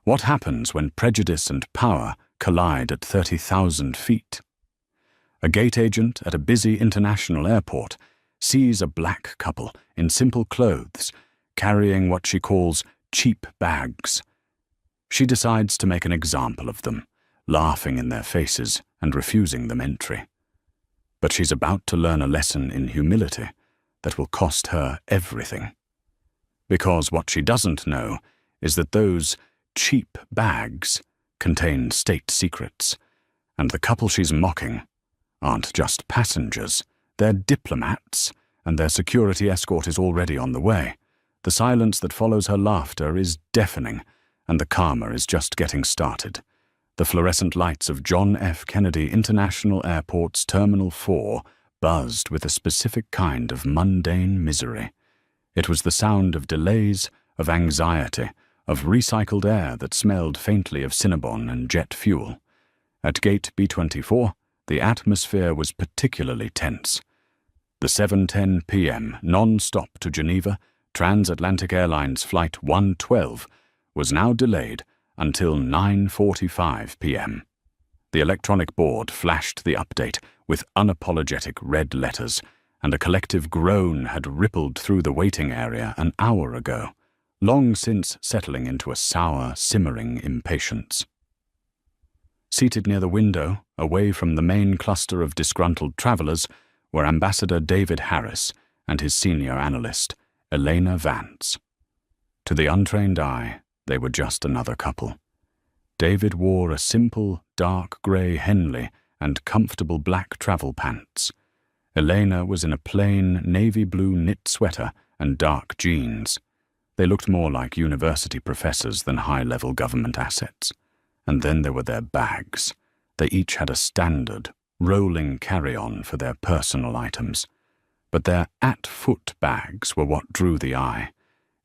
What happens when prejudice and power collide at 30,000 feet? A gate agent at a busy international airport sees a black couple in simple clothes carrying what she calls cheap bags. She decides to make an example of them, laughing in their faces and refusing them entry. But she's about to learn a lesson in humility that will cost her everything. Because what she doesn't know is that those cheap bags contain state secrets, and the couple she's mocking aren't just passengers, they're diplomats, and their security escort is already on the way. The silence that follows her laughter is deafening, and the karma is just getting started. The fluorescent lights of John F. Kennedy International Airport's Terminal 4 buzzed with a specific kind of mundane misery. It was the sound of delays, of anxiety, of recycled air that smelled faintly of Cinnabon and jet fuel. At gate B24, the atmosphere was particularly tense. The 7:10 p.m. non-stop to Geneva Transatlantic Airlines Flight 112 was now delayed until 9:45 p.m. The electronic board flashed the update with unapologetic red letters, and a collective groan had rippled through the waiting area an hour ago, long since settling into a sour, simmering impatience. Seated near the window, away from the main cluster of disgruntled travelers, were Ambassador David Harris and his senior analyst, Elena Vance. To the untrained eye, they were just another couple. David wore a simple, dark grey Henley and comfortable black travel pants. Elena was in a plain navy blue knit sweater and dark jeans. They looked more like university professors than high-level government assets. And then there were their bags. They each had a standard, rolling carry-on for their personal items. But their at-foot bags were what drew the eye,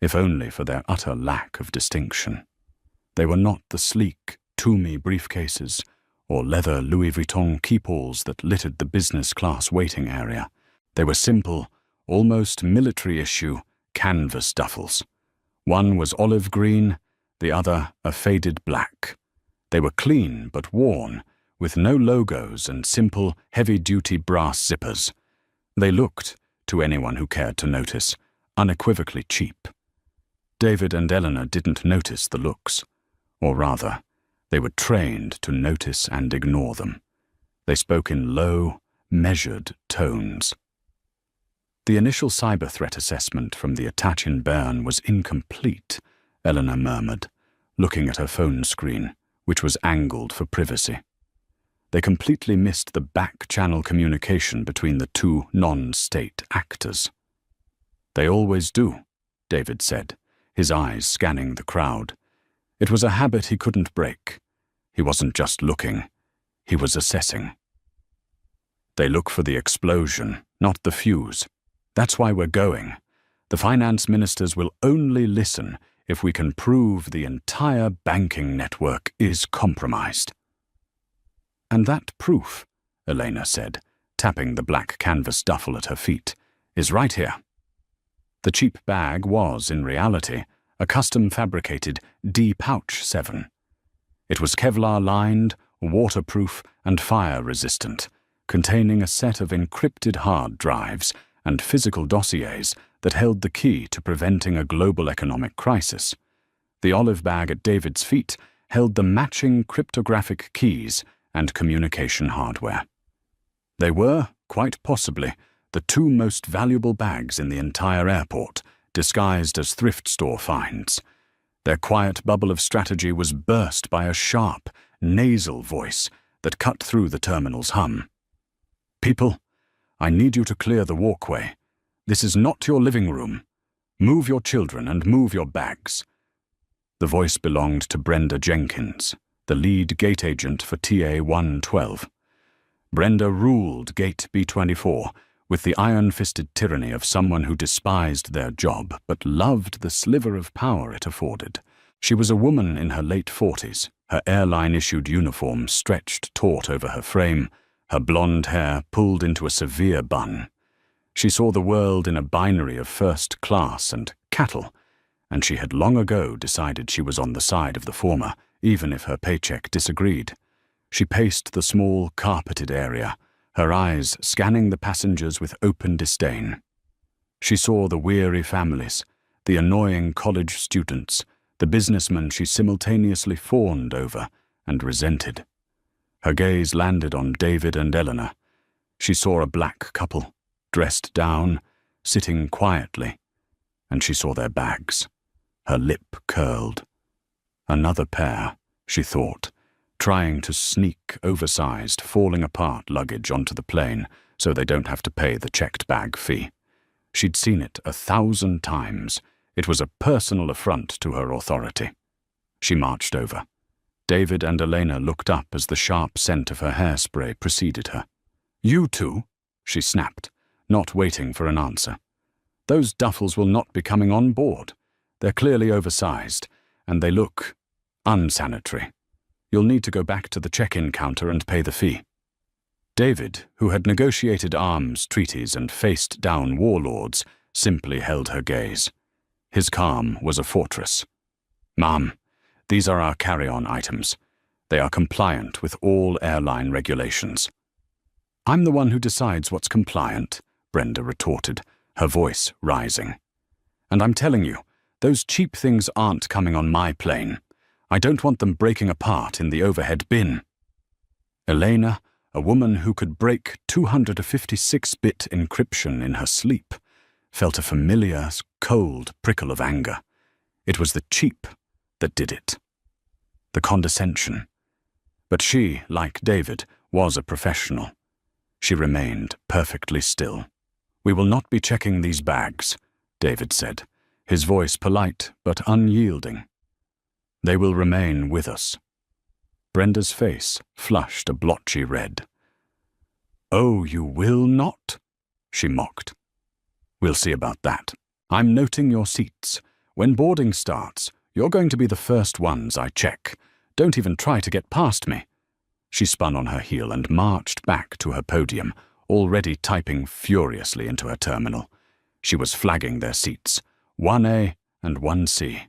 if only for their utter lack of distinction. They were not the sleek, Toomey briefcases or leather Louis Vuitton keepalls that littered the business-class waiting area. They were simple, almost military-issue canvas duffels. One was olive green, the other a faded black. They were clean but worn, with no logos and simple, heavy-duty brass zippers. They looked, to anyone who cared to notice, unequivocally cheap. David and Eleanor didn't notice the looks, or rather, they were trained to notice and ignore them. They spoke in low, measured tones. The initial cyber threat assessment from the attack in Bern was incomplete, Eleanor murmured, looking at her phone screen, which was angled for privacy. They completely missed the back-channel communication between the two non-state actors. They always do, David said, his eyes scanning the crowd. It was a habit he couldn't break. He wasn't just looking, he was assessing. They look for the explosion, not the fuse. That's why we're going. The finance ministers will only listen if we can prove the entire banking network is compromised. And that proof, Elena said, tapping the black canvas duffel at her feet, is right here. The cheap bag was, in reality, a custom-fabricated D-Pouch 7. It was Kevlar-lined, waterproof, and fire-resistant, containing a set of encrypted hard drives and physical dossiers that held the key to preventing a global economic crisis. The olive bag at David's feet held the matching cryptographic keys and communication hardware. They were, quite possibly, the two most valuable bags in the entire airport, disguised as thrift store finds. Their quiet bubble of strategy was burst by a sharp, nasal voice that cut through the terminal's hum. "People, I need you to clear the walkway. This is not your living room. Move your children and move your bags." The voice belonged to Brenda Jenkins, the lead gate agent for TA 112. Brenda ruled Gate B24 with the iron-fisted tyranny of someone who despised their job but loved the sliver of power it afforded. She was a woman in her late 40s, her airline-issued uniform stretched taut over her frame, her blonde hair pulled into a severe bun. She saw the world in a binary of first class and cattle, and she had long ago decided she was on the side of the former, even if her paycheck disagreed. She paced the small, carpeted area, her eyes scanning the passengers with open disdain. She saw the weary families, the annoying college students, the businessmen she simultaneously fawned over and resented. Her gaze landed on David and Eleanor. She saw a black couple, dressed down, sitting quietly, and she saw their bags. Her lip curled. Another pair, she thought, trying to sneak oversized, falling apart luggage onto the plane so they don't have to pay the checked bag fee. She'd seen it 1,000 times. It was a personal affront to her authority. She marched over. David and Elena looked up as the sharp scent of her hairspray preceded her. "You two," she snapped, not waiting for an answer. "Those duffels will not be coming on board. They're clearly oversized, and they look unsanitary. You'll need to go back to the check-in counter and pay the fee." David, who had negotiated arms treaties and faced down warlords, simply held her gaze. His calm was a fortress. "Ma'am, these are our carry-on items. They are compliant with all airline regulations." "I'm the one who decides what's compliant," Brenda retorted, her voice rising. "And I'm telling you, those cheap things aren't coming on my plane. I don't want them breaking apart in the overhead bin." Elena, a woman who could break 256-bit encryption in her sleep, felt a familiar, cold prickle of anger. It was the cheap that did it. The condescension. But she, like David, was a professional. She remained perfectly still. "We will not be checking these bags," David said, his voice polite but unyielding. "They will remain with us." Brenda's face flushed a blotchy red. "Oh, you will not?" she mocked. "We'll see about that. I'm noting your seats. When boarding starts, you're going to be the first ones I check. Don't even try to get past me." She spun on her heel and marched back to her podium, already typing furiously into her terminal. She was flagging their seats, 1A and 1C.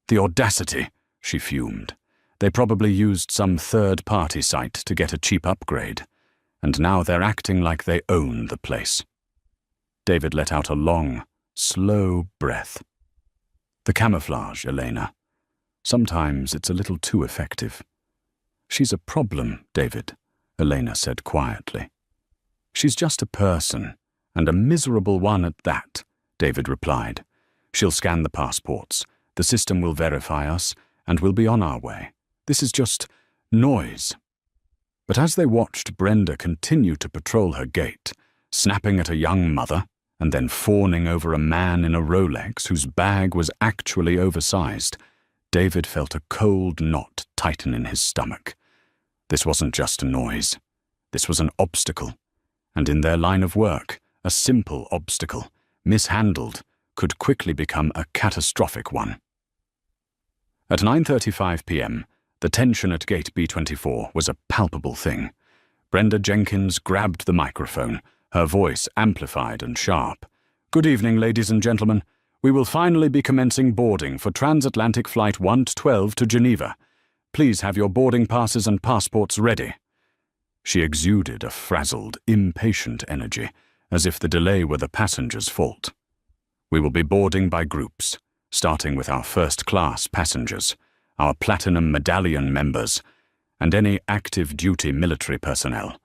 "The audacity," she fumed. "They probably used some third-party site to get a cheap upgrade, and now they're acting like they own the place." David let out a long, slow breath. "The camouflage, Elena. Sometimes it's a little too effective." "She's a problem, David," Elena said quietly. "She's just a person, and a miserable one at that," David replied. "She'll scan the passports. The system will verify us, and we'll be on our way. This is just noise." But as they watched Brenda continue to patrol her gate, snapping at a young mother, and then fawning over a man in a Rolex whose bag was actually oversized, David felt a cold knot tighten in his stomach. This wasn't just a noise. This was an obstacle. And in their line of work, a simple obstacle, mishandled, could quickly become a catastrophic one. At 9:35 p.m., the tension at gate B24 was a palpable thing. Brenda Jenkins grabbed the microphone, her voice amplified and sharp. "Good evening, ladies and gentlemen. We will finally be commencing boarding for transatlantic flight 112 to Geneva. Please have your boarding passes and passports ready." She exuded a frazzled, impatient energy, as if the delay were the passengers' fault. "We will be boarding by groups, starting with our first-class passengers, our Platinum Medallion members, and any active-duty military personnel.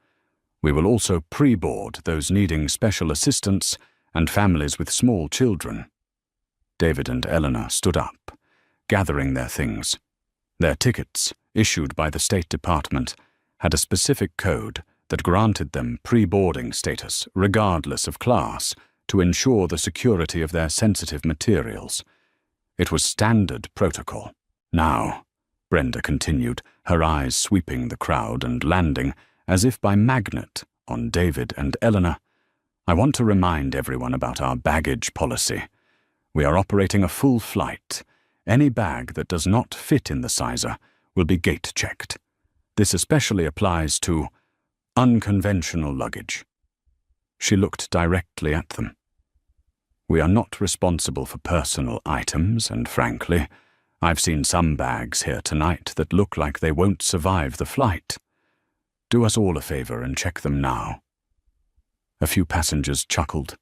We will also pre-board those needing special assistance and families with small children." David and Eleanor stood up, gathering their things. Their tickets, issued by the State Department, had a specific code that granted them pre-boarding status, regardless of class, to ensure the security of their sensitive materials. It was standard protocol. "Now," Brenda continued, her eyes sweeping the crowd and landing, as if by magnet, on David and Eleanor, "I want to remind everyone about our baggage policy. We are operating a full flight. Any bag that does not fit in the sizer will be gate-checked. This especially applies to unconventional luggage." She looked directly at them. We are not responsible for personal items, and frankly, I've seen some bags here tonight that look like they won't survive the flight. Do us all a favor and check them now." A few passengers chuckled.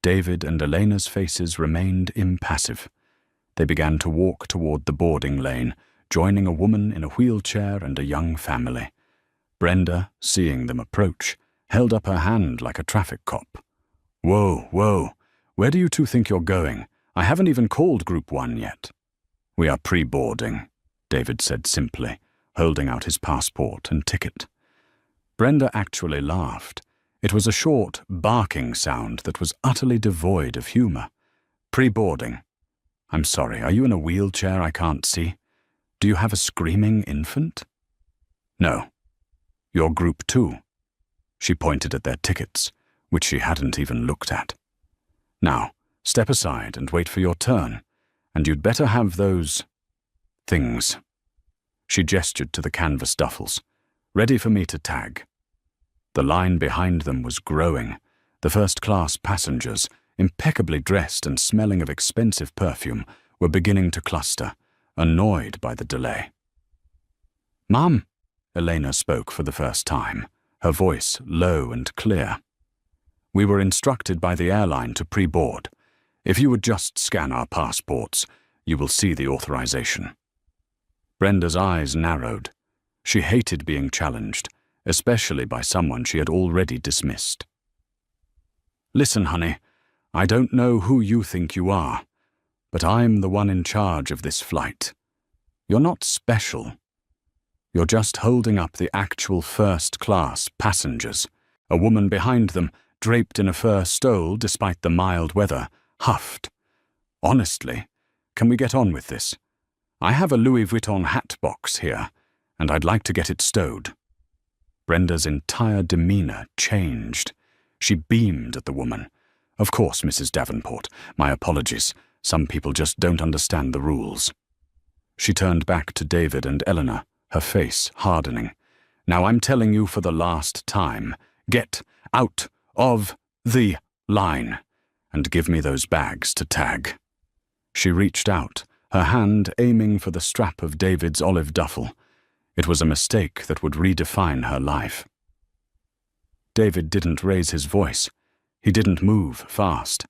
David and Elena's faces remained impassive. They began to walk toward the boarding lane, joining a woman in a wheelchair and a young family. Brenda, seeing them approach, held up her hand like a traffic cop. "Whoa, whoa, where do you two think you're going? I haven't even called Group 1 yet." "We are pre-boarding," David said simply, holding out his passport and ticket. Brenda actually laughed. It was a short, barking sound that was utterly devoid of humor. "Pre-boarding. I'm sorry, are you in a wheelchair I can't see? Do you have a screaming infant?" "No. You're Group 2. She pointed at their tickets, which she hadn't even looked at. "Now, step aside and wait for your turn, and you'd better have those things." She gestured to the canvas duffels. "Ready for me to tag." The line behind them was growing. The first-class passengers, impeccably dressed and smelling of expensive perfume, were beginning to cluster, annoyed by the delay. "Mum," Elena spoke for the first time, her voice low and clear. "We were instructed by the airline to pre-board. If you would just scan our passports, you will see the authorization." Brenda's eyes narrowed. She hated being challenged, especially by someone she had already dismissed. "Listen, honey, I don't know who you think you are, but I'm the one in charge of this flight. You're not special. You're just holding up the actual first-class passengers." A woman behind them, draped in a fur stole despite the mild weather, huffed. "Honestly, can we get on with this? I have a Louis Vuitton hat box here, and I'd like to get it stowed." Brenda's entire demeanor changed. She beamed at the woman. "Of course, Mrs. Davenport. My apologies. Some people just don't understand the rules." She turned back to David and Eleanor, her face hardening. "Now I'm telling you for the last time, get out of the line and give me those bags to tag." She reached out, her hand aiming for the strap of David's olive duffel. It was a mistake that would redefine her life. David didn't raise his voice. He didn't move fast.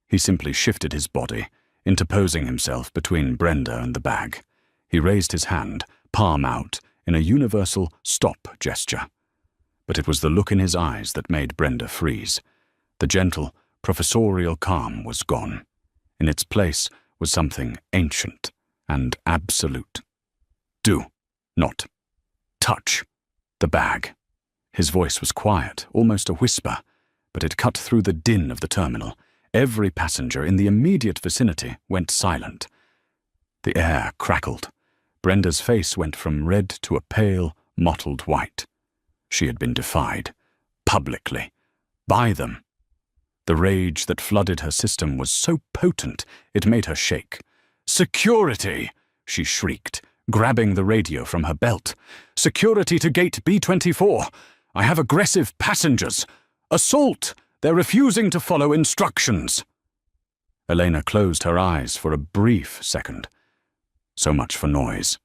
He simply shifted his body, interposing himself between Brenda and the bag. He raised his hand, palm out, in a universal stop gesture. But it was the look in his eyes that made Brenda freeze. The gentle, professorial calm was gone. In its place was something ancient and absolute. "Do not touch the bag." His voice was quiet, almost a whisper, but it cut through the din of the terminal. Every passenger in the immediate vicinity went silent. The air crackled. Brenda's face went from red to a pale, mottled white. She had been defied, publicly, by them. The rage that flooded her system was so potent it made her shake. "Security!" she shrieked, grabbing the radio from her belt. "Security to gate B24! I have aggressive passengers! Assault! They're refusing to follow instructions!" Elena closed her eyes for a brief second. So much for noise.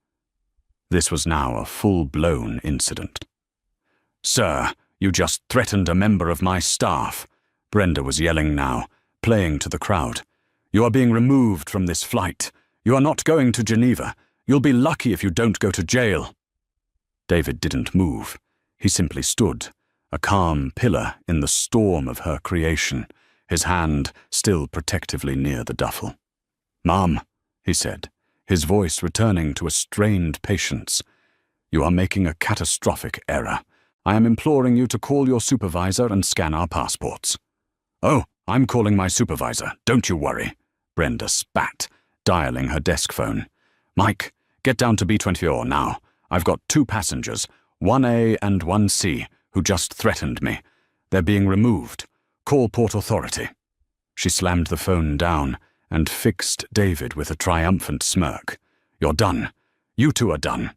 This was now a full-blown incident. "Sir, you just threatened a member of my staff," Brenda was yelling now, playing to the crowd. "You are being removed from this flight. You are not going to Geneva. You'll be lucky if you don't go to jail." David didn't move. He simply stood, a calm pillar in the storm of her creation, his hand still protectively near the duffel. "Mom," he said, his voice returning to a strained patience, "you are making a catastrophic error. I am imploring you to call your supervisor and scan our passports." "Oh, I'm calling my supervisor, don't you worry," Brenda spat, dialing her desk phone. "Mike, get down to B24 now. I've got 2 passengers, 1A and 1C, who just threatened me. They're being removed. Call Port Authority." She slammed the phone down and fixed David with a triumphant smirk. "You're done. You two are done."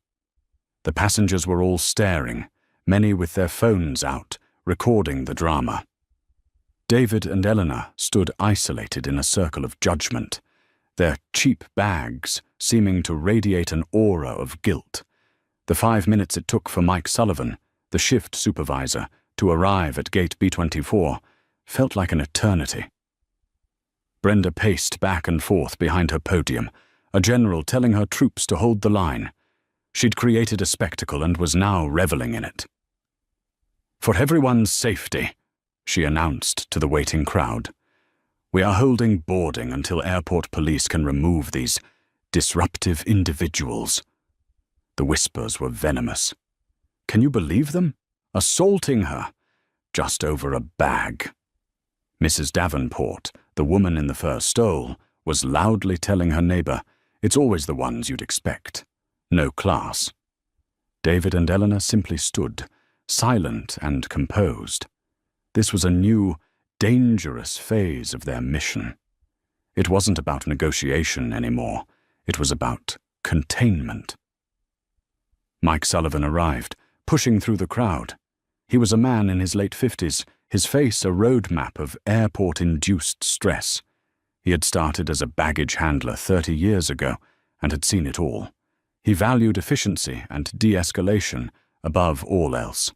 The passengers were all staring, many with their phones out, recording the drama. David and Eleanor stood isolated in a circle of judgment, their cheap bags seeming to radiate an aura of guilt. The 5 minutes it took for Mike Sullivan, the shift supervisor, to arrive at gate B24 felt like an eternity. Brenda paced back and forth behind her podium, a general telling her troops to hold the line. She'd created a spectacle and was now reveling in it. "For everyone's safety," she announced to the waiting crowd, "we are holding boarding until airport police can remove these disruptive individuals." The whispers were venomous. Can you believe them? Assaulting her, just over a bag. Mrs. Davenport, the woman in the fur stole, was loudly telling her neighbor, "It's always the ones you'd expect. No class." David and Eleanor simply stood, silent and composed. This was a new, dangerous phase of their mission. It wasn't about negotiation anymore. It was about containment. Mike Sullivan arrived, pushing through the crowd. He was a man in his late 50s, his face a roadmap of airport-induced stress. He had started as a baggage handler 30 years ago and had seen it all. He valued efficiency and de-escalation above all else.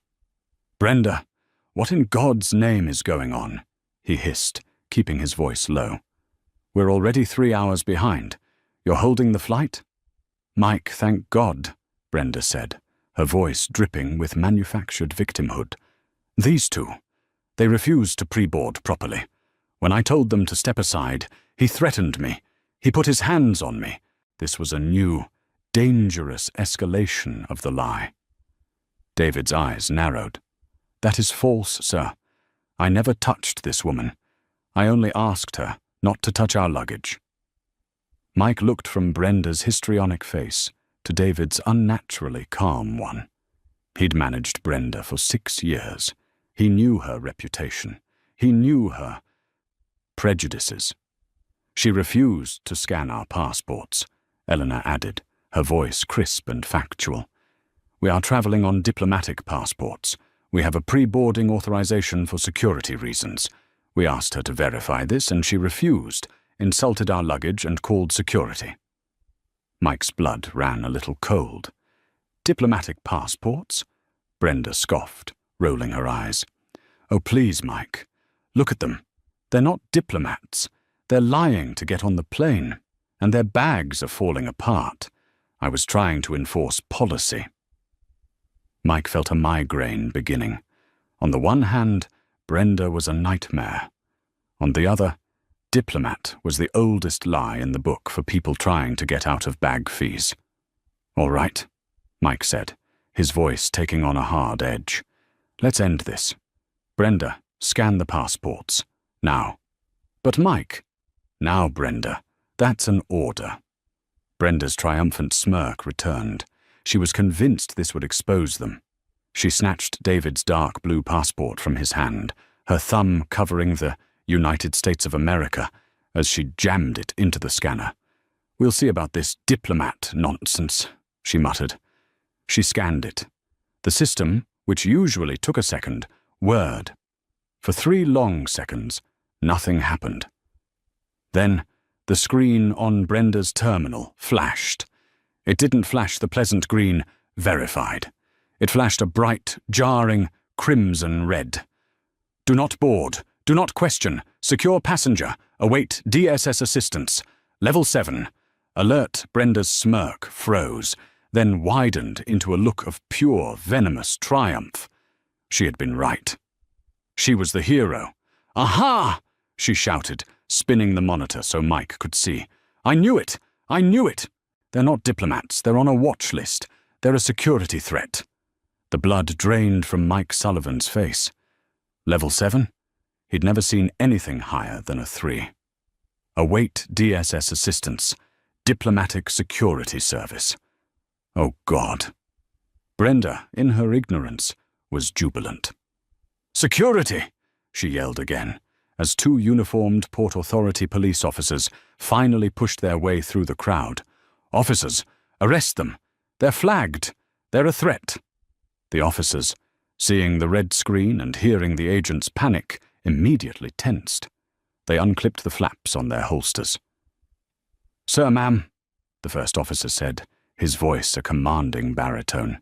"Brenda, what in God's name is going on?" he hissed, keeping his voice low. "We're already 3 hours behind. You're holding the flight?" "Mike, thank God," Brenda said, her voice dripping with manufactured victimhood. "These two, they refused to pre-board properly. When I told them to step aside, he threatened me. He put his hands on me. This was a new, dangerous escalation of the lie." David's eyes narrowed. "That is false, sir. I never touched this woman. I only asked her not to touch our luggage." Mike looked from Brenda's histrionic face to David's unnaturally calm one. He'd managed Brenda for 6 years. He knew her reputation. He knew her prejudices. "She refused to scan our passports," Eleanor added, her voice crisp and factual. "We are traveling on diplomatic passports. We have a pre-boarding authorization for security reasons. We asked her to verify this and she refused, insulted our luggage and called security." Mike's blood ran a little cold. "Diplomatic passports?" Brenda scoffed, rolling her eyes. "Oh, please, Mike. Look at them. They're not diplomats. They're lying to get on the plane, and their bags are falling apart. I was trying to enforce policy." Mike felt a migraine beginning. On the one hand, Brenda was a nightmare. On the other, diplomat was the oldest lie in the book for people trying to get out of bag fees. "All right," Mike said, his voice taking on a hard edge. "Let's end this. Brenda, scan the passports. Now." "But Mike." "Now, Brenda. That's an order." Brenda's triumphant smirk returned. She was convinced this would expose them. She snatched David's dark blue passport from his hand, her thumb covering the United States of America, as she jammed it into the scanner. "We'll see about this diplomat nonsense," she muttered. She scanned it. The system, which usually took a second, whirred. For 3 long seconds, nothing happened. Then, the screen on Brenda's terminal flashed. It didn't flash the pleasant green, verified. It flashed a bright, jarring, crimson red. "Do not board. Do not question. Secure passenger. Await DSS assistance. Level 7. Alert." Brenda's smirk froze, then widened into a look of pure, venomous triumph. She had been right. She was the hero. "Aha!" she shouted, spinning the monitor so Mike could see. "I knew it! I knew it! They're not diplomats. They're on a watch list. They're a security threat." The blood drained from Mike Sullivan's face. Level 7? He'd never seen anything higher than a 3. Await DSS assistance. Diplomatic Security Service. Oh, God. Brenda, in her ignorance, was jubilant. "Security!" she yelled again, as 2 uniformed Port Authority police officers finally pushed their way through the crowd. "Officers, arrest them! They're flagged! They're a threat!" The officers, seeing the red screen and hearing the agent's panic, immediately tensed. They unclipped the flaps on their holsters. "Sir, ma'am," the first officer said, his voice a commanding baritone.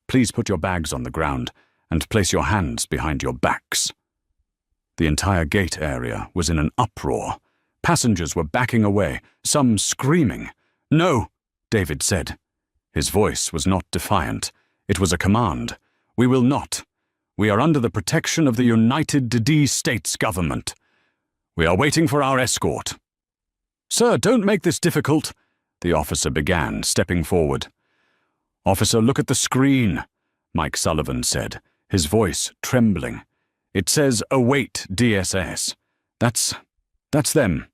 "Please put your bags on the ground and place your hands behind your backs." The entire gate area was in an uproar. Passengers were backing away, some screaming. "No," David said. His voice was not defiant. It was a command. "We will not. We are under the protection of the United States government. We are waiting for our escort." "Sir, don't make this difficult," the officer began, stepping forward. "Officer, look at the screen," Mike Sullivan said, his voice trembling. "It says, 'Await DSS.' That's them."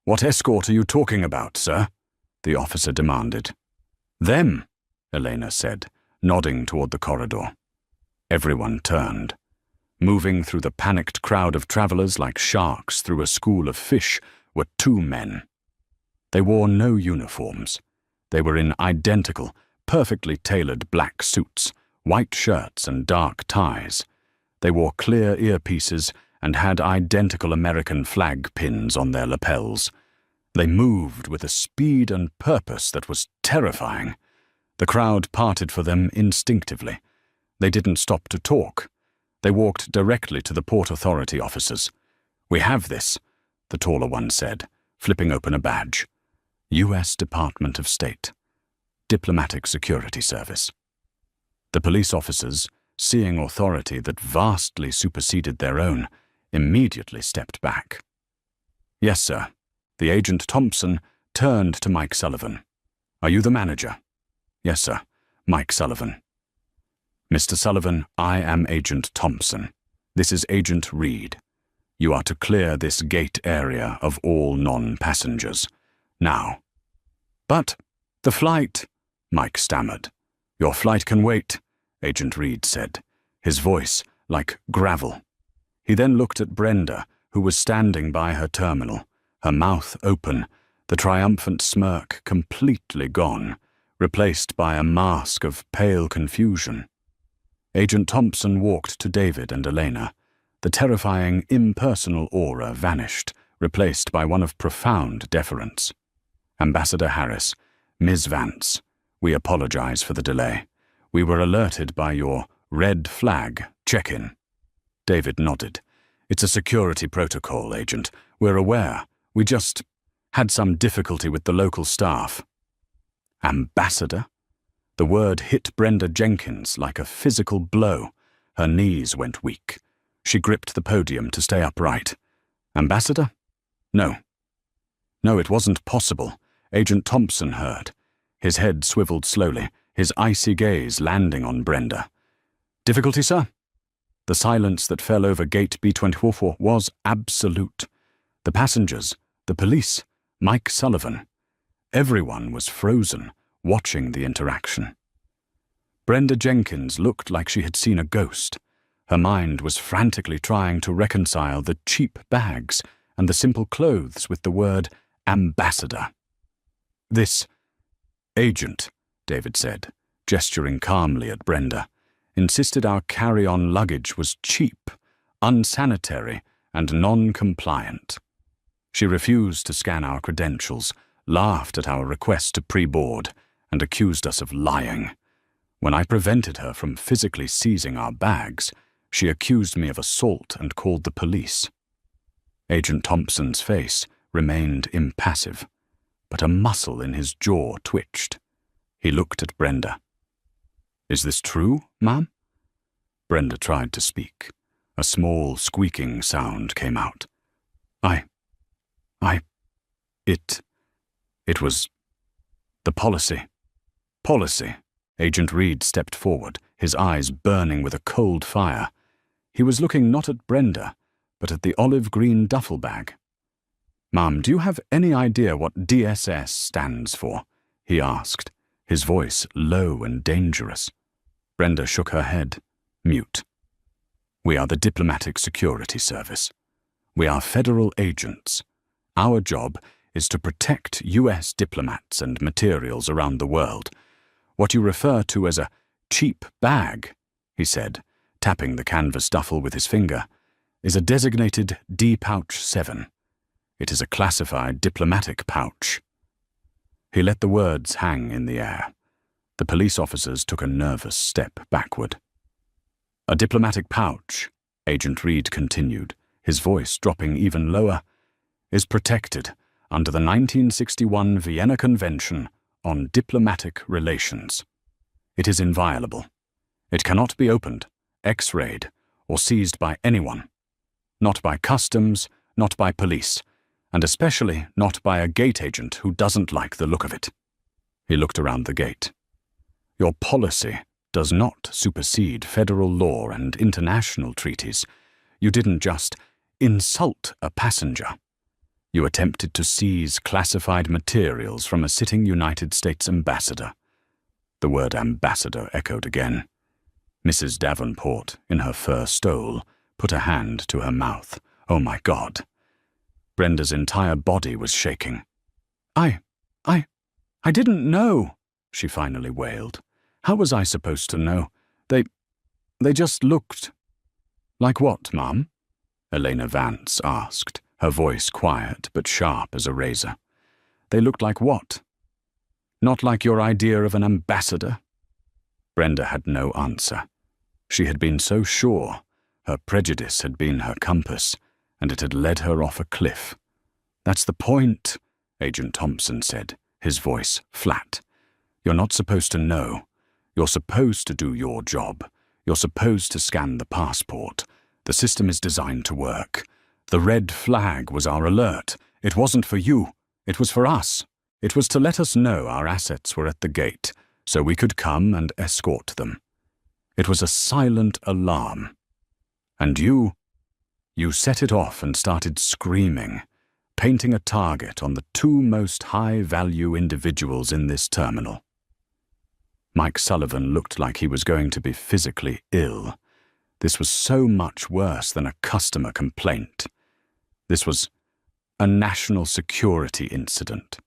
"What escort are you talking about, sir?" the officer demanded. "Them," Elena said, nodding toward the corridor. Everyone turned. Moving through the panicked crowd of travelers like sharks through a school of fish were two men. They wore no uniforms. They were in identical, perfectly tailored black suits, white shirts and dark ties. They wore clear earpieces and had identical American flag pins on their lapels. They moved with a speed and purpose that was terrifying. The crowd parted for them instinctively. They didn't stop to talk. They walked directly to the Port Authority officers. "We have this," the taller one said, flipping open a badge. U.S. Department of State. Diplomatic Security Service. The police officers, seeing authority that vastly superseded their own, immediately stepped back. "Yes, sir." The agent Thompson turned to Mike Sullivan. "Are you the manager?" "Yes, sir." Mike Sullivan. "Mr. Sullivan, I am Agent Thompson. This is Agent Reed. You are to clear this gate area of all non-passengers. Now." "But the flight," Mike stammered. "Your flight can wait," Agent Reed said, his voice like gravel. He then looked at Brenda, who was standing by her terminal, her mouth open, the triumphant smirk completely gone, replaced by a mask of pale confusion. Agent Thompson walked to David and Elena. The terrifying, impersonal aura vanished, replaced by one of profound deference. "Ambassador Harris, Ms. Vance, we apologize for the delay. We were alerted by your red flag check-in." David nodded. "It's a security protocol, Agent. We're aware. We just had some difficulty with the local staff." "Ambassador?" The word hit Brenda Jenkins like a physical blow. Her knees went weak. She gripped the podium to stay upright. "Ambassador? No. No, it wasn't possible." Agent Thompson heard. His head swiveled slowly, his icy gaze landing on Brenda. "Difficulty, sir?" The silence that fell over Gate B24 was absolute. The passengers, the police, Mike Sullivan. Everyone was frozen, watching the interaction. Brenda Jenkins looked like she had seen a ghost. Her mind was frantically trying to reconcile the cheap bags and the simple clothes with the word ambassador. "This agent," David said, gesturing calmly at Brenda, "insisted our carry-on luggage was cheap, unsanitary, and non-compliant. She refused to scan our credentials, laughed at our request to pre-board, and accused us of lying. When I prevented her from physically seizing our bags, she accused me of assault and called the police." Agent Thompson's face remained impassive, but a muscle in his jaw twitched. He looked at Brenda. "Is this true, ma'am?" Brenda tried to speak. A small squeaking sound came out. It was the policy." "Policy?" Agent Reed stepped forward, his eyes burning with a cold fire. He was looking not at Brenda, but at the olive-green duffel bag. "Ma'am, do you have any idea what DSS stands for?" he asked, his voice low and dangerous. Brenda shook her head, mute. "We are the Diplomatic Security Service. We are federal agents. Our job is to protect U.S. diplomats and materials around the world. What you refer to as a cheap bag," he said, tapping the canvas duffel with his finger, is a designated D-Pouch 7. It is a classified diplomatic pouch. He let the words hang in the air. The police officers took a nervous step backward. A diplomatic pouch, Agent Reed continued, his voice dropping even lower, is protected under the 1961 Vienna Convention on Diplomatic Relations. It is inviolable. It cannot be opened, X-rayed, or seized by anyone. Not by customs, not by police, and especially not by a gate agent who doesn't like the look of it. He looked around the gate. Your policy does not supersede federal law and international treaties. You didn't just insult a passenger. You attempted to seize classified materials from a sitting United States ambassador. The word ambassador echoed again. Mrs. Davenport, in her fur stole, put a hand to her mouth. Oh my God. Brenda's entire body was shaking. I didn't know, she finally wailed. How was I supposed to know? They just looked. Like what, Mum? Elena Vance asked, her voice quiet but sharp as a razor. They looked like what? Not like your idea of an ambassador? Brenda had no answer. She had been so sure. Her prejudice had been her compass, and it had led her off a cliff. That's the point, Agent Thompson said, his voice flat. You're not supposed to know. You're supposed to do your job. You're supposed to scan the passport. The system is designed to work. The red flag was our alert. It wasn't for you. It was for us. It was to let us know our assets were at the gate, so we could come and escort them. It was a silent alarm. And you set it off and started screaming, painting a target on the two most high-value individuals in this terminal. Mike Sullivan looked like he was going to be physically ill. This was so much worse than a customer complaint. This was a national security incident.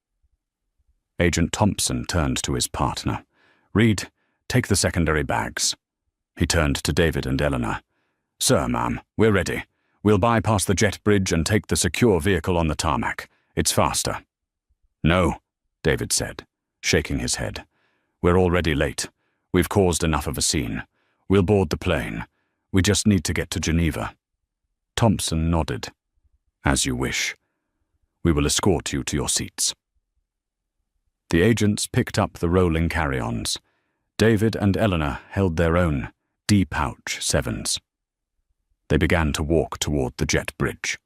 Agent Thompson turned to his partner. Reed, take the secondary bags. He turned to David and Eleanor. Sir, ma'am, we're ready. We'll bypass the jet bridge and take the secure vehicle on the tarmac. It's faster. No, David said, shaking his head. We're already late. We've caused enough of a scene. We'll board the plane. We just need to get to Geneva. Thompson nodded. As you wish. We will escort you to your seats. The agents picked up the rolling carry-ons. David and Eleanor held their own D-Pouch 7s. They began to walk toward the jet bridge.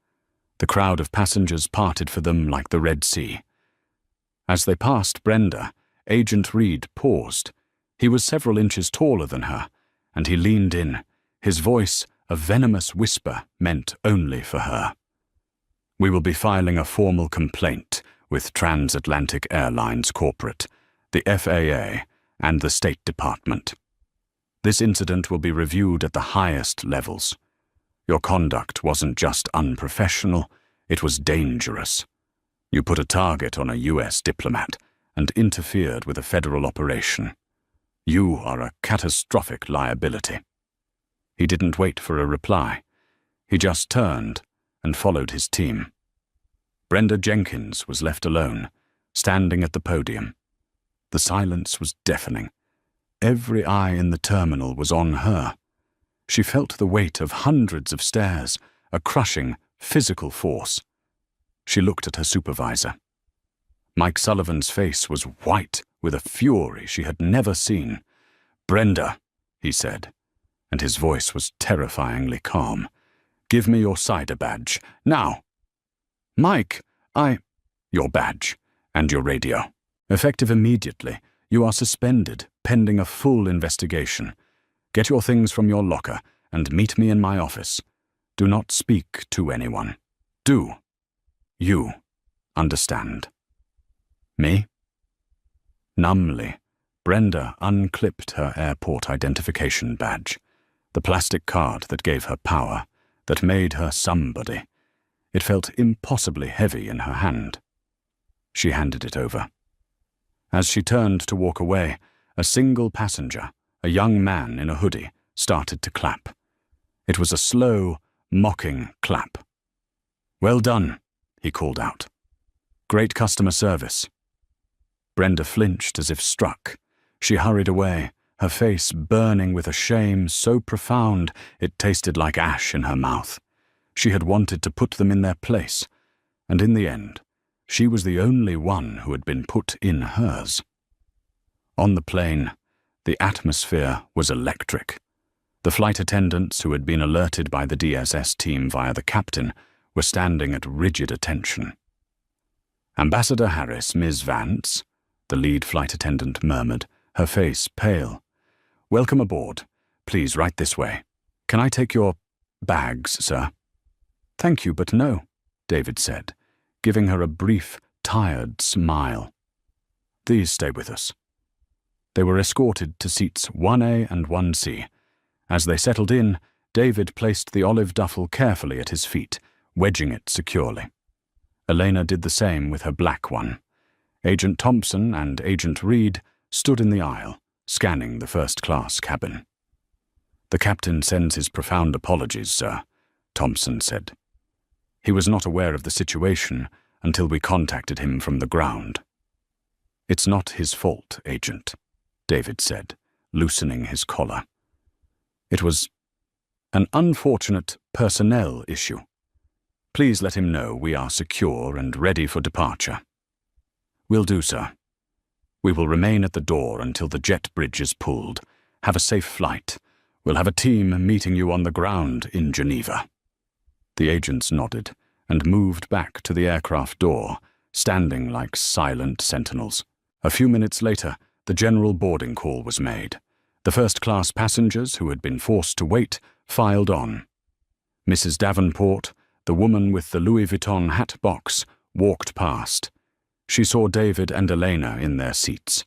The crowd of passengers parted for them like the Red Sea. As they passed Brenda, Agent Reed paused. He was several inches taller than her, and he leaned in, his voice a venomous whisper meant only for her. We will be filing a formal complaint with Transatlantic Airlines Corporate, the FAA, and the State Department. This incident will be reviewed at the highest levels. Your conduct wasn't just unprofessional, it was dangerous. You put a target on a U.S. diplomat and interfered with a federal operation. You are a catastrophic liability. He didn't wait for a reply. He just turned and followed his team. Brenda Jenkins was left alone, standing at the podium. The silence was deafening. Every eye in the terminal was on her. She felt the weight of hundreds of stares, a crushing, physical force. She looked at her supervisor. Mike Sullivan's face was white with a fury she had never seen. Brenda, he said, and his voice was terrifyingly calm. Give me your cider badge, now. Mike, Your badge, and your radio. Effective immediately, you are suspended, pending a full investigation. Get your things from your locker, and meet me in my office. Do not speak to anyone. Do. You understand. Me? Numbly, Brenda unclipped her airport identification badge, the plastic card that gave her power, that made her somebody. It felt impossibly heavy in her hand. She handed it over. As she turned to walk away, a single passenger, a young man in a hoodie, started to clap. It was a slow, mocking clap. "Well done," he called out. "Great customer service." Brenda flinched as if struck. She hurried away, her face burning with a shame so profound it tasted like ash in her mouth. She had wanted to put them in their place, and in the end, she was the only one who had been put in hers. On the plane, the atmosphere was electric. The flight attendants, who had been alerted by the DSS team via the captain, were standing at rigid attention. "Ambassador Harris, Ms. Vance," the lead flight attendant murmured, her face pale. "Welcome aboard. Please, right this way. Can I take your bags, sir?" "Thank you, but no," David said, giving her a brief, tired smile. "These stay with us." They were escorted to seats 1A and 1C. As they settled in, David placed the olive duffel carefully at his feet, wedging it securely. Elena did the same with her black one. Agent Thompson and Agent Reed stood in the aisle, scanning the first-class cabin. "The captain sends his profound apologies, sir," Thompson said. "He was not aware of the situation until we contacted him from the ground." "It's not his fault, Agent," David said, loosening his collar. "It was an unfortunate personnel issue. Please let him know we are secure and ready for departure." "Will do, sir. We will remain at the door until the jet bridge is pulled. Have a safe flight. We'll have a team meeting you on the ground in Geneva." The agents nodded and moved back to the aircraft door, standing like silent sentinels. A few minutes later, the general boarding call was made. The first-class passengers who had been forced to wait filed on. Mrs. Davenport, the woman with the Louis Vuitton hat box, walked past. She saw David and Elena in their seats.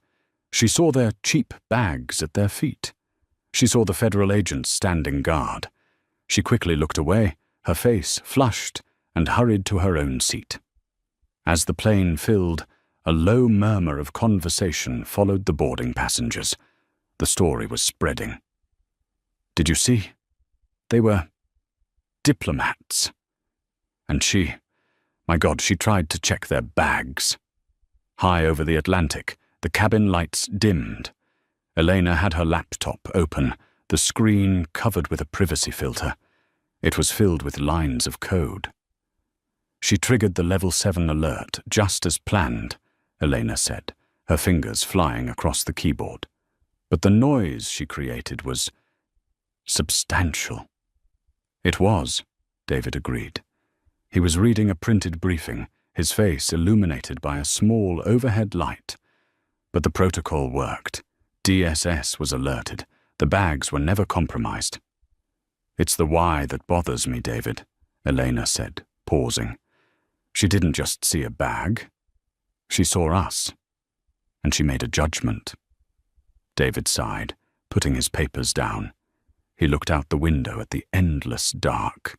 She saw their cheap bags at their feet. She saw the federal agents standing guard. She quickly looked away, her face flushed, and hurried to her own seat. As the plane filled, a low murmur of conversation followed the boarding passengers. The story was spreading. "Did you see? They were diplomats. And my God, she tried to check their bags." High over the Atlantic, the cabin lights dimmed. Elena had her laptop open, the screen covered with a privacy filter. It was filled with lines of code. "She triggered the Level 7 alert, just as planned," Elena said, her fingers flying across the keyboard. "But the noise she created was substantial." "It was," David agreed. He was reading a printed briefing, his face illuminated by a small overhead light. But the protocol worked. DSS was alerted. The bags were never compromised. "It's the why that bothers me, David," Elena said, pausing. "She didn't just see a bag. She saw us. And she made a judgment." David sighed, putting his papers down. He looked out the window at the endless dark.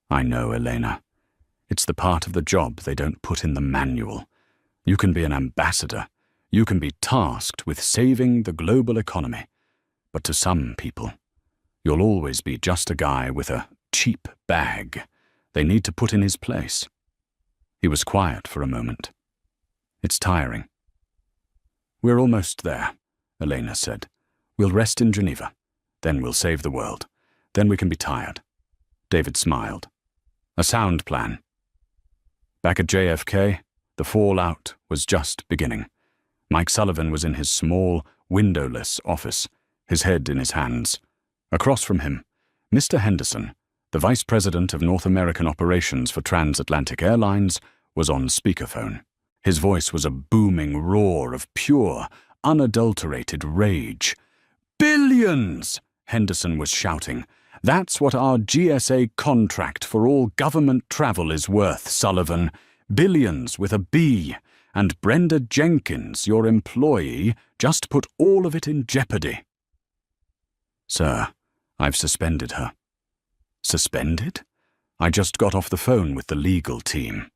"I know, Elena. It's the part of the job they don't put in the manual. You can be an ambassador. You can be tasked with saving the global economy. But to some people, you'll always be just a guy with a cheap bag they need to put in his place." He was quiet for a moment. "It's tiring." "We're almost there," Elena said. "We'll rest in Geneva. Then we'll save the world. Then we can be tired." David smiled. "A sound plan." Back at JFK, the fallout was just beginning. Mike Sullivan was in his small, windowless office, his head in his hands. Across from him, Mr. Henderson, the Vice President of North American Operations for Transatlantic Airlines, was on speakerphone. His voice was a booming roar of pure, unadulterated rage. "Billions!" Henderson was shouting. "That's what our GSA contract for all government travel is worth, Sullivan. Billions with a B. And Brenda Jenkins, your employee, just put all of it in jeopardy." "Sir, I've suspended her." "Suspended?" "I just got off the phone with the legal team.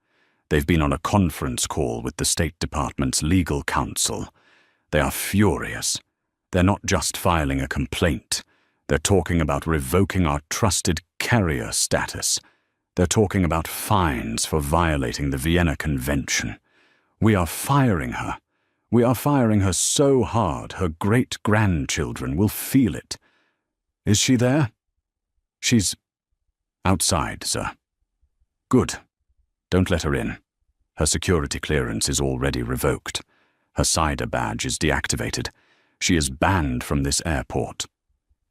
They've been on a conference call with the State Department's legal counsel. They are furious. They're not just filing a complaint. They're talking about revoking our trusted carrier status. They're talking about fines for violating the Vienna Convention. We are firing her. We are firing her so hard her great-grandchildren will feel it. Is she there? She's outside, sir. Good. Don't let her in. Her security clearance is already revoked. Her cider badge is deactivated. She is banned from this airport.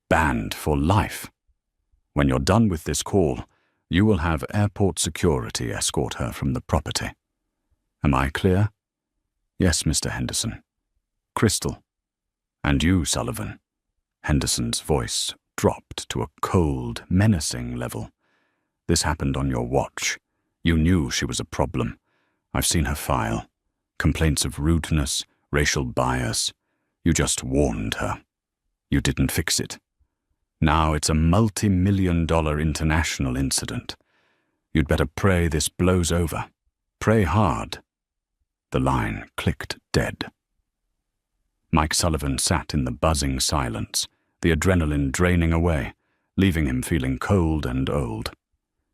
Banned for life. When you're done with this call, you will have airport security escort her from the property. Am I clear? Yes, Mr. Henderson. Crystal. And you, Sullivan. Henderson's voice dropped to a cold, menacing level. This happened on your watch. You knew she was a problem. I've seen her file. Complaints of rudeness, racial bias. You just warned her. You didn't fix it. Now it's a multi-million-dollar international incident. You'd better pray this blows over. Pray hard. The line clicked dead. Mike Sullivan sat in the buzzing silence, the adrenaline draining away, leaving him feeling cold and old.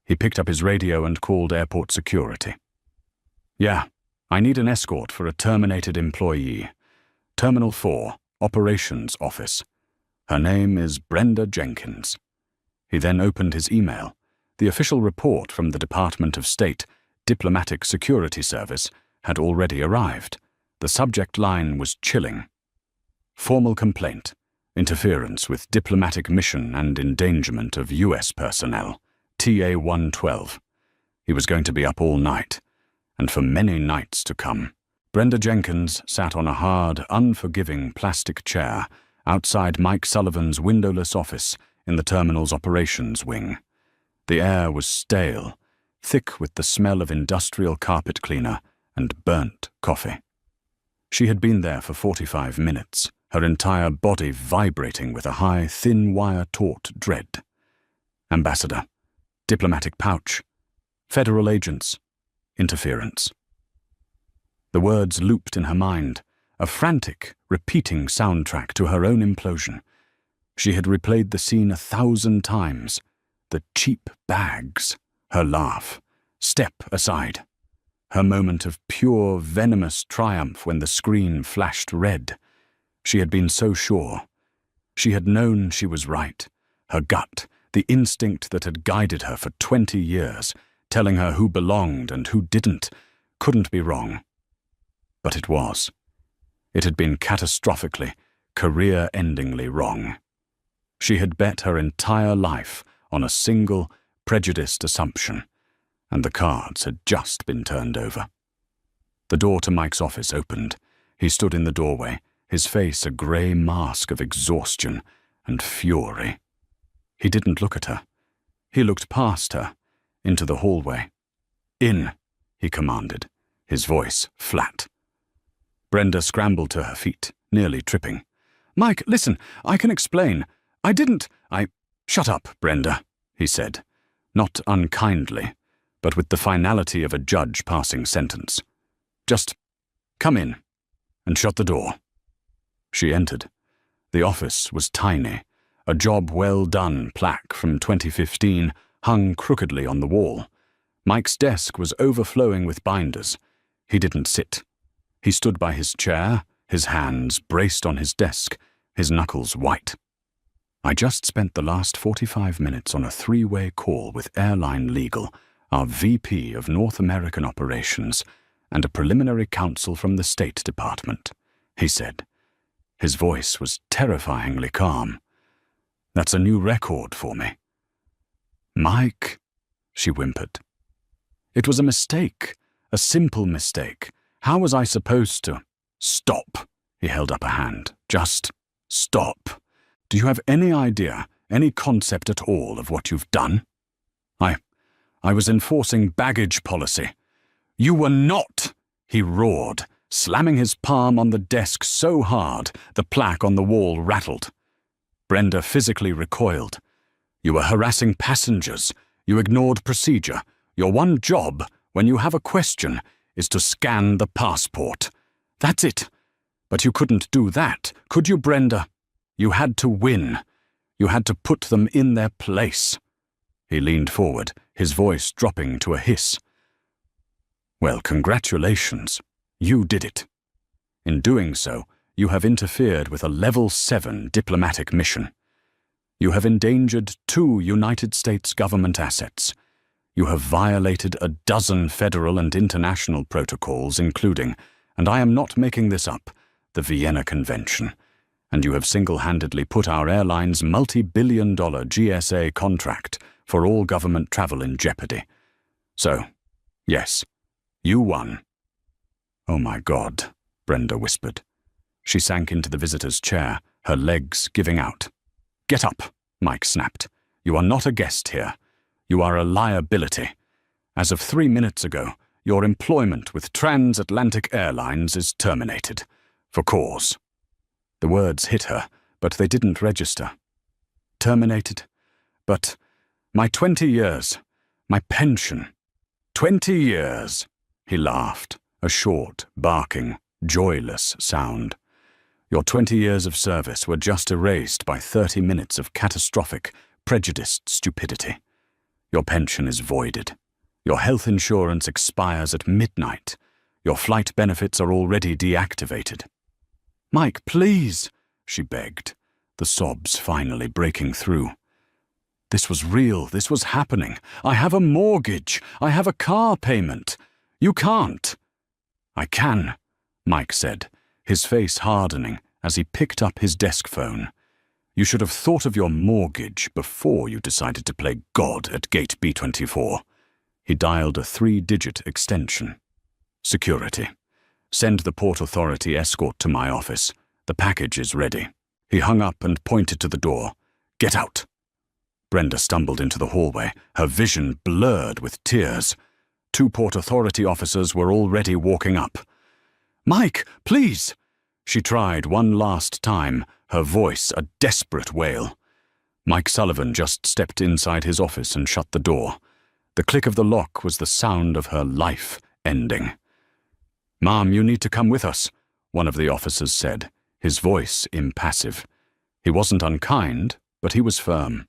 He picked up his radio and called airport security. Yeah, I need an escort for a terminated employee. Terminal 4, Operations Office. Her name is Brenda Jenkins. He then opened his email. The official report from the Department of State, Diplomatic Security Service, had already arrived. The subject line was chilling. Formal complaint. Interference with diplomatic mission and endangerment of U.S. personnel. TA-112. He was going to be up all night, and for many nights to come. Brenda Jenkins sat on a hard, unforgiving plastic chair outside Mike Sullivan's windowless office in the terminal's operations wing. The air was stale, thick with the smell of industrial carpet cleaner and burnt coffee. She had been there for 45 minutes, her entire body vibrating with a high, thin-wire taut dread. Ambassador, diplomatic pouch, federal agents, interference. The words looped in her mind, a frantic, repeating soundtrack to her own implosion. She had replayed the scene 1,000 times. The cheap bags, her laugh, step aside. Her moment of pure, venomous triumph when the screen flashed red. She had been so sure. She had known she was right. Her gut, the instinct that had guided her for 20 years, telling her who belonged and who didn't, couldn't be wrong. But it was. It had been catastrophically, career-endingly wrong. She had bet her entire life on a single, prejudiced assumption, and the cards had just been turned over. The door to Mike's office opened. He stood in the doorway, his face a grey mask of exhaustion and fury. He didn't look at her. He looked past her, into the hallway. "In," he commanded, his voice flat. Brenda scrambled to her feet, nearly tripping. "Mike, listen, I can explain. I didn't. Shut up, Brenda," he said, not unkindly, but with the finality of a judge passing sentence. "Just come in and shut the door." She entered. The office was tiny. A job well done plaque from 2015 hung crookedly on the wall. Mike's desk was overflowing with binders. He didn't sit. He stood by his chair, his hands braced on his desk, his knuckles white. "I just spent the last 45 minutes on a 3-way call with Airline Legal, our VP of North American Operations, and a preliminary counsel from the State Department," he said. His voice was terrifyingly calm. "That's a new record for me." "Mike," she whimpered. "It was a mistake, a simple mistake. How was I supposed to—" "Stop," he held up a hand. "Just stop. Do you have any idea, any concept at all of what you've done? I was enforcing baggage policy." "You were not," he roared, slamming his palm on the desk so hard the plaque on the wall rattled. Brenda physically recoiled. "You were harassing passengers. You ignored procedure. Your one job, when you have a question, is to scan the passport. That's it. But you couldn't do that, could you, Brenda? You had to win. You had to put them in their place." He leaned forward, his voice dropping to a hiss. Well, congratulations. You did it. In doing so, you have interfered with a Level 7 diplomatic mission. You have endangered 2 United States government assets. You have violated a dozen federal and international protocols, including, and I am not making this up, the Vienna Convention. And you have single-handedly put our airline's multi-billion-dollar GSA contract for all government travel in jeopardy. So, yes, you won. Oh my God, Brenda whispered. She sank into the visitor's chair, her legs giving out. Get up, Mike snapped. You are not a guest here. You are a liability. As of 3 minutes ago, your employment with Transatlantic Airlines is terminated. For cause. The words hit her, but they didn't register. Terminated? But my 20 years, my pension. 20 years, he laughed, a short, barking, joyless sound. Your 20 years of service were just erased by 30 minutes of catastrophic, prejudiced stupidity. Your pension is voided. Your health insurance expires at midnight. Your flight benefits are already deactivated. Mike, please, she begged, the sobs finally breaking through. This was real. This was happening. I have a mortgage. I have a car payment. You can't. I can, Mike said, his face hardening as he picked up his desk phone. You should have thought of your mortgage before you decided to play God at gate B24. He dialed a 3-digit extension. Security. Send the Port Authority escort to my office. The package is ready. He hung up and pointed to the door. Get out. Brenda stumbled into the hallway, her vision blurred with tears. 2 Port Authority officers were already walking up. Mike, please! She tried one last time, her voice a desperate wail. Mike Sullivan just stepped inside his office and shut the door. The click of the lock was the sound of her life ending. Ma'am, you need to come with us, one of the officers said, his voice impassive. He wasn't unkind, but he was firm.